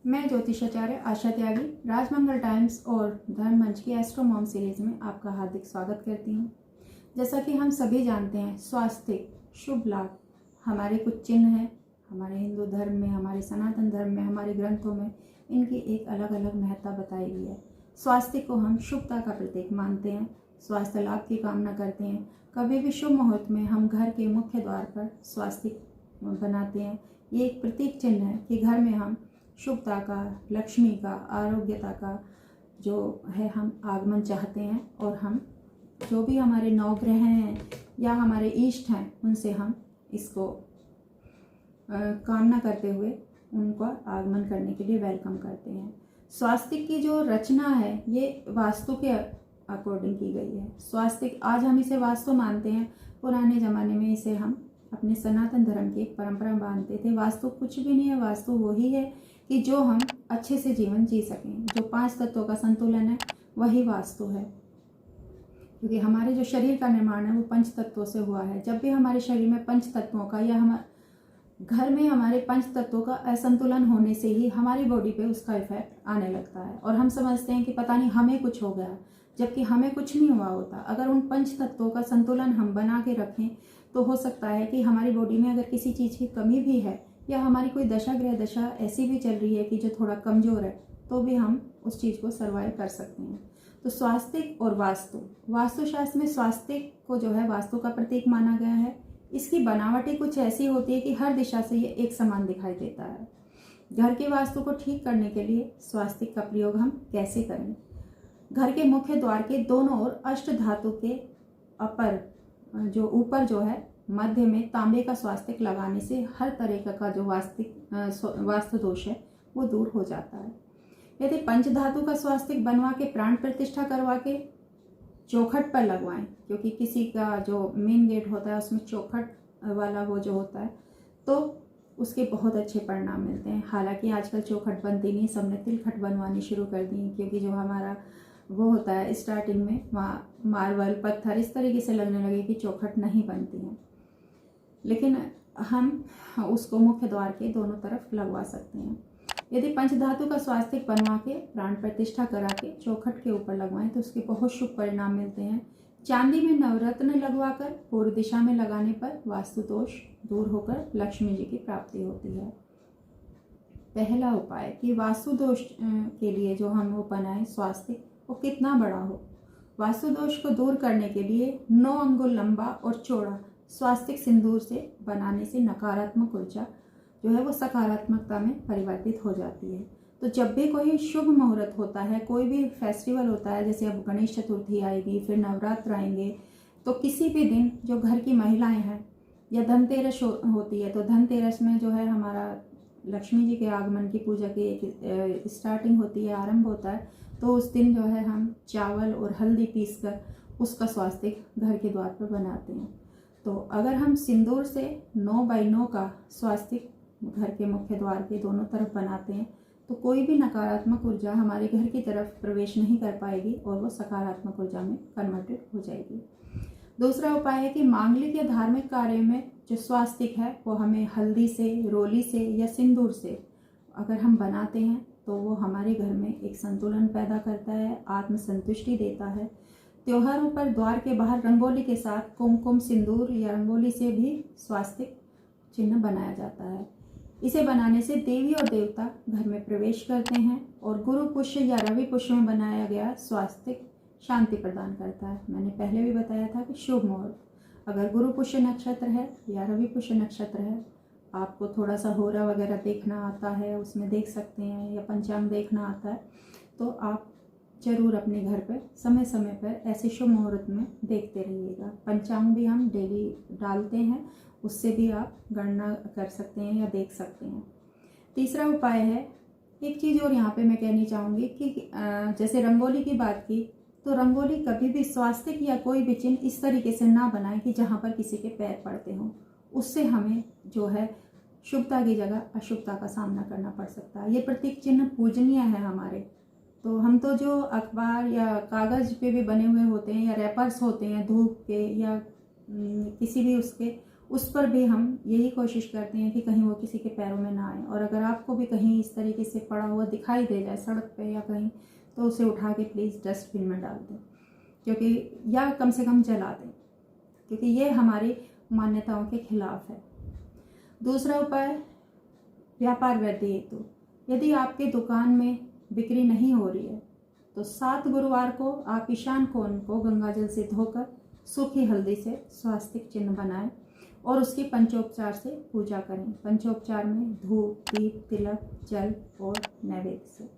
मैं ज्योतिषाचार्य आशा त्यागी राजमंगल टाइम्स और धर्म मंच की एस्ट्रो मॉम सीरीज में आपका हार्दिक स्वागत करती हूँ। जैसा कि हम सभी जानते हैं, स्वास्थ्य शुभ लाभ हमारे कुछ चिन्ह हैं। हमारे हिंदू धर्म में, हमारे सनातन धर्म में, हमारे ग्रंथों में इनकी एक अलग अलग महत्ता बताई गई है। स्वास्थ्य को हम शुभता का प्रतीक मानते हैं, स्वास्थ्य लाभ की कामना करते हैं। कभी भी शुभ मुहूर्त में हम घर के मुख्य द्वार पर स्वास्तिक बनाते हैं। ये एक प्रतीक चिन्ह है कि घर में हम शुभता का, लक्ष्मी का, आरोग्यता का जो है हम आगमन चाहते हैं, और हम जो भी हमारे नवग्रह हैं या हमारे इष्ट हैं उनसे हम इसको कामना करते हुए उनका आगमन करने के लिए वेलकम करते हैं। स्वास्थ्य की जो रचना है ये वास्तु के अकॉर्डिंग की गई है। स्वास्थ्य आज हम इसे वास्तु मानते हैं, पुराने ज़माने में इसे हम अपने सनातन धर्म की एक परंपरा मानते थे। वास्तु कुछ भी नहीं है, वास्तु वही है कि जो हम अच्छे से जीवन जी सकें। जो 5 तत्वों का संतुलन है वही वास्तु है, क्योंकि हमारे जो शरीर का निर्माण है वो 5 तत्वों से हुआ है। जब भी हमारे शरीर में 5 तत्वों का या हम घर में हमारे 5 तत्वों का असंतुलन होने से ही हमारी बॉडी पे उसका इफेक्ट आने लगता है, और हम समझते हैं कि पता नहीं हमें कुछ हो गया, जबकि हमें कुछ नहीं हुआ होता। अगर उन 5 तत्वों का संतुलन हम बना के रखें तो हो सकता है कि हमारी बॉडी में अगर किसी चीज़ की कमी भी है या हमारी कोई दशा ग्रह दशा ऐसी भी चल रही है कि जो थोड़ा कमज़ोर है, तो भी हम उस चीज़ को सर्वाइव कर सकते हैं। तो स्वास्थ्य और वास्तुशास्त्र में स्वास्थ्य को जो है वास्तु का प्रतीक माना गया है। इसकी बनावटें कुछ ऐसी होती है कि हर दिशा से ये एक समान दिखाई देता है। घर के वास्तु को ठीक करने के लिए स्वास्थ्य का प्रयोग हम कैसे करें? घर के मुख्य द्वार के दोनों ओर अष्ट धातु के ऊपर जो है मध्य में तांबे का स्वास्तिक लगाने से हर तरह का जो वास्तु दोष है वो दूर हो जाता है। यदि पंचधातु का स्वास्तिक बनवा के प्राण प्रतिष्ठा करवा के चौखट पर लगवाएं, क्योंकि किसी का जो मेन गेट होता है उसमें चौखट वाला वो जो होता है, तो उसके बहुत अच्छे परिणाम मिलते हैं। हालांकि आजकल चौखट बनती नहीं, सबने तिलखट बनवानी शुरू कर दी, क्योंकि जो हमारा वो होता है स्टार्टिंग में वहाँ मार्बल पत्थर इस तरीके से लगने लगे कि चौखट नहीं बनती हैं। लेकिन हम उसको मुख्य द्वार के दोनों तरफ लगवा सकते हैं। यदि पंचधातु का स्वास्तिक बनवा के प्राण प्रतिष्ठा करा के चौखट के ऊपर लगवाएं तो उसके बहुत शुभ परिणाम मिलते हैं। चांदी में नवरत्न लगवाकर पूर्व दिशा में लगाने पर वास्तु दोष दूर होकर लक्ष्मी जी की प्राप्ति होती है। पहला उपाय कि वास्तु दोष के लिए जो हम वो बनाए स्वास्तिक वो कितना बड़ा हो। वास्तु दोष को दूर करने के लिए 9 अंगुल लंबा और चौड़ा स्वास्तिक सिंदूर से बनाने से नकारात्मक ऊर्जा जो है वो सकारात्मकता में परिवर्तित हो जाती है। तो जब भी कोई शुभ मुहूर्त होता है, कोई भी फेस्टिवल होता है, जैसे अब गणेश चतुर्थी आएगी, फिर नवरात्र आएंगे, तो किसी भी दिन जो घर की महिलाएं हैं या धनतेरस होती है, तो धनतेरस में जो है हमारा लक्ष्मी जी के आगमन की पूजा की एक स्टार्टिंग होती है, आरंभ होता है। तो उस दिन जो है हम चावल और हल्दी पीसकर उसका स्वास्तिक घर के द्वार पर बनाते हैं। तो अगर हम सिंदूर से 9 बाई 9 का स्वास्तिक घर के मुख्य द्वार के दोनों तरफ बनाते हैं तो कोई भी नकारात्मक ऊर्जा हमारे घर की तरफ प्रवेश नहीं कर पाएगी और वो सकारात्मक ऊर्जा में कन्वर्टेड हो जाएगी। दूसरा उपाय है कि मांगलिक या धार्मिक कार्य में जो स्वास्तिक है वो हमें हल्दी से, रोली से या सिंदूर से अगर हम बनाते हैं तो वो हमारे घर में एक संतुलन पैदा करता है, आत्मसंतुष्टि देता है। त्योहारों पर द्वार के बाहर रंगोली के साथ कुमकुम, सिंदूर या रंगोली से भी स्वास्तिक चिन्ह बनाया जाता है। इसे बनाने से देवी और देवता घर में प्रवेश करते हैं, और गुरु पुष्य या रवि पुष्य में बनाया गया स्वास्तिक शांति प्रदान करता है। मैंने पहले भी बताया था कि शुभ मुहूर्त अगर गुरु पुष्य नक्षत्र है या रवि पुष्य नक्षत्र है, आपको थोड़ा सा होरा वगैरह देखना आता है, उसमें देख सकते हैं, या पंचांग देखना आता है, तो आप जरूर अपने घर पर समय समय पर ऐसे शुभ मुहूर्त में देखते रहिएगा। पंचांग भी हम डेली डालते हैं, उससे भी आप गणना कर सकते हैं या देख सकते हैं। तीसरा उपाय है, एक चीज़ और यहाँ पे मैं कहनी चाहूँगी कि जैसे रंगोली की बात की, तो रंगोली कभी भी स्वास्तिक या कोई भी चिन्ह इस तरीके से ना बनाएं कि जहाँ पर किसी के पैर पड़ते हों। उससे हमें जो है शुभता की जगह अशुभता का सामना करना पड़ सकता है। ये प्रतीक चिन्ह पूजनीय है हमारे, तो हम तो जो अखबार या कागज़ पे भी बने हुए होते हैं या रैपर्स होते हैं धूप के या किसी भी उसके, उस पर भी हम यही कोशिश करते हैं कि कहीं वो किसी के पैरों में ना आए। और अगर आपको भी कहीं इस तरीके से पड़ा हुआ दिखाई दे जाए सड़क पे या कहीं, तो उसे उठा के प्लीज़ डस्टबिन में डाल दें, क्योंकि या कम से कम जला दें, क्योंकि ये हमारी मान्यताओं के खिलाफ है। दूसरा उपाय, व्यापार वृद्धि हेतु यदि आपके दुकान में बिक्री नहीं हो रही है तो 7 गुरुवार को आप ईशान कोण को गंगाजल से धोकर सूखी हल्दी से स्वास्तिक चिन्ह बनाएं और उसकी पंचोपचार से पूजा करें। पंचोपचार में धूप, दीप, तिलक, जल और नैवेद्य से।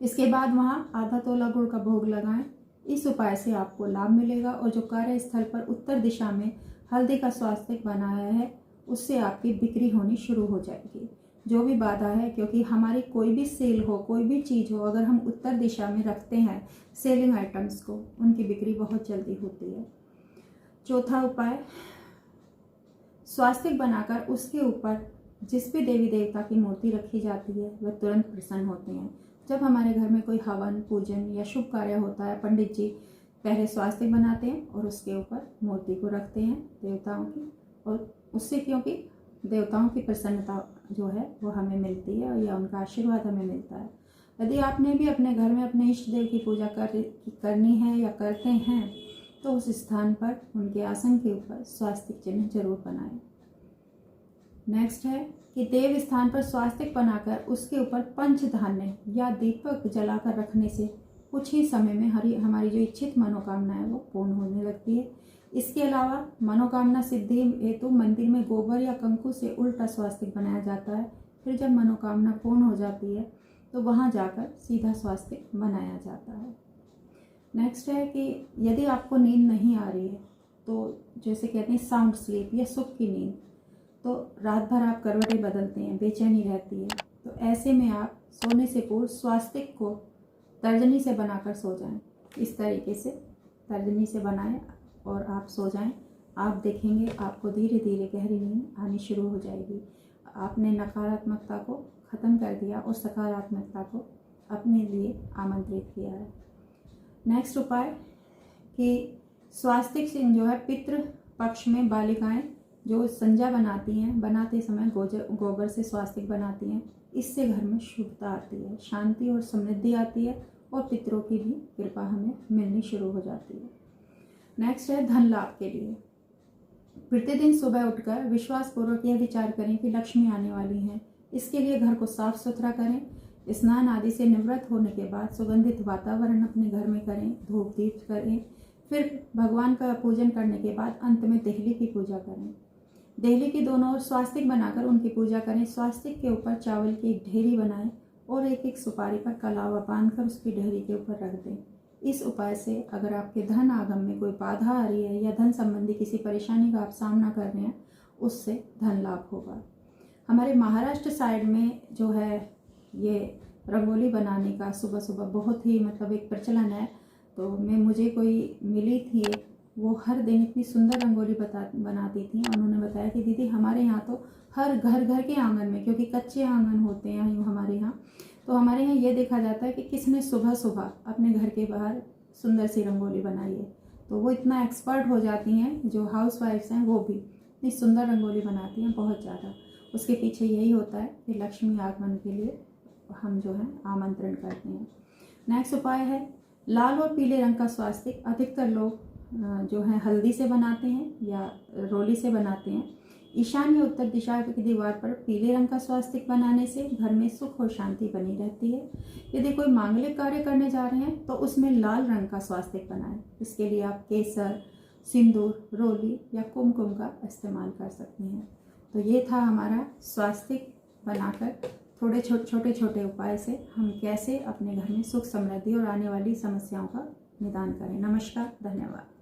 इसके बाद वहाँ आधा तोला गुड़ का भोग लगाएं। इस उपाय से आपको लाभ मिलेगा और जो कार्यस्थल पर उत्तर दिशा में हल्दी का स्वास्तिक बनाया है उससे आपकी बिक्री होनी शुरू हो जाएगी। जो भी बाधा है, क्योंकि हमारी कोई भी सेल हो, कोई भी चीज़ हो, अगर हम उत्तर दिशा में रखते हैं सेलिंग आइटम्स को, उनकी बिक्री बहुत जल्दी होती है। चौथा उपाय, स्वास्तिक बनाकर उसके ऊपर जिस भी देवी देवता की मूर्ति रखी जाती है वह तुरंत प्रसन्न होते हैं। जब हमारे घर में कोई हवन, पूजन या शुभ कार्य होता है, पंडित जी पहले स्वास्तिक बनाते हैं और उसके ऊपर मूर्ति को रखते हैं देवताओं की, और उससे क्योंकि देवताओं की प्रसन्नता जो है वो हमें मिलती है या उनका आशीर्वाद हमें मिलता है। यदि आपने भी अपने घर में अपने इष्ट देव की पूजा करनी है या करते हैं तो उस स्थान पर उनके आसन के ऊपर स्वास्तिक चिन्ह जरूर बनाएं। नेक्स्ट है कि देव स्थान पर स्वास्तिक बनाकर उसके ऊपर पंचधान्य या दीपक जलाकर रखने से कुछ ही समय में हमारी जो इच्छित मनोकामना है वो पूर्ण होने लगती है। इसके अलावा मनोकामना सिद्धि हेतु मंदिर में गोबर या कंकु से उल्टा स्वास्तिक बनाया जाता है। फिर जब मनोकामना पूर्ण हो जाती है तो वहाँ जाकर सीधा स्वास्तिक बनाया जाता है। नेक्स्ट है कि यदि आपको नींद नहीं आ रही है, तो जैसे कहते हैं साउंड स्लीप या सुख की नींद, तो रात भर आप करवटें बदलते हैं, बेचैनी रहती है, तो ऐसे में आप सोने से पूर्व स्वास्तिक को तर्जनी से बनाकर सो जाएं। इस तरीके से तर्जनी से बनाएं और आप सो जाएं। आप देखेंगे आपको धीरे धीरे गहरी नींद आनी शुरू हो जाएगी। आपने नकारात्मकता को ख़त्म कर दिया और सकारात्मकता को अपने लिए आमंत्रित किया है। नेक्स्ट उपाय कि स्वास्तिक चिन्ह जो है पितृ पक्ष में बालिकाएं जो संजा बनाती हैं, बनाते समय गोबर से स्वास्तिक बनाती हैं, इससे घर में शुभता आती है, शांति और समृद्धि आती है और पितरों की भी कृपा हमें मिलनी शुरू हो जाती है। नेक्स्ट है धन लाभ के लिए। प्रतिदिन सुबह उठकर विश्वास पूर्वक यह विचार करें कि लक्ष्मी आने वाली है। इसके लिए घर को साफ सुथरा करें। स्नान आदि से निवृत्त होने के बाद सुगंधित वातावरण अपने घर में करें, धूप दीप करें। फिर भगवान का पूजन करने के बाद अंत में देहली की पूजा करें। देहली की दोनों ओर स्वास्तिक बनाकर उनकी पूजा करें। स्वास्तिक के ऊपर चावल की एक ढेरी बनाएं और एक एक सुपारी पर कलावा बांधकर उसकी ढेरी के ऊपर रख दें। इस उपाय से अगर आपके धन आगम में कोई बाधा आ रही है या धन संबंधी किसी परेशानी का आप सामना कर रहे हैं, उससे धन लाभ होगा। हमारे महाराष्ट्र साइड में जो है ये रंगोली बनाने का सुबह सुबह बहुत ही एक प्रचलन है। तो मुझे कोई मिली थी, वो हर दिन इतनी सुंदर रंगोली बनाती थी। उन्होंने बताया कि दीदी हमारे यहाँ तो हर घर के आंगन में, क्योंकि कच्चे आंगन होते हैं हमारे यहाँ, तो हमारे यहाँ ये देखा जाता है कि किसने सुबह सुबह अपने घर के बाहर सुंदर सी रंगोली बनाई है। तो वो इतना एक्सपर्ट हो जाती हैं, जो हाउस वाइफ्स हैं वो भी इतनी सुंदर रंगोली बनाती हैं, बहुत ज़्यादा। उसके पीछे यही होता है कि लक्ष्मी आगमन के लिए हम जो है आमंत्रण करते हैं। नेक्स्ट उपाय है लाल और पीले रंग का स्वास्तिक। अधिकतर लोग जो है हल्दी से बनाते हैं या रोली से बनाते हैं। ईशान्य उत्तर दिशा की दीवार पर पीले रंग का स्वास्तिक बनाने से घर में सुख और शांति बनी रहती है। यदि कोई मांगलिक कार्य करने जा रहे हैं तो उसमें लाल रंग का स्वास्तिक बनाएं। इसके लिए आप केसर, सिंदूर, रोली या कुमकुम का इस्तेमाल कर सकते हैं। तो ये था हमारा स्वास्तिक बनाकर थोड़े छोटे उपाय से हम कैसे अपने घर में सुख समृद्धि और आने वाली समस्याओं का निदान करें। नमस्कार, धन्यवाद।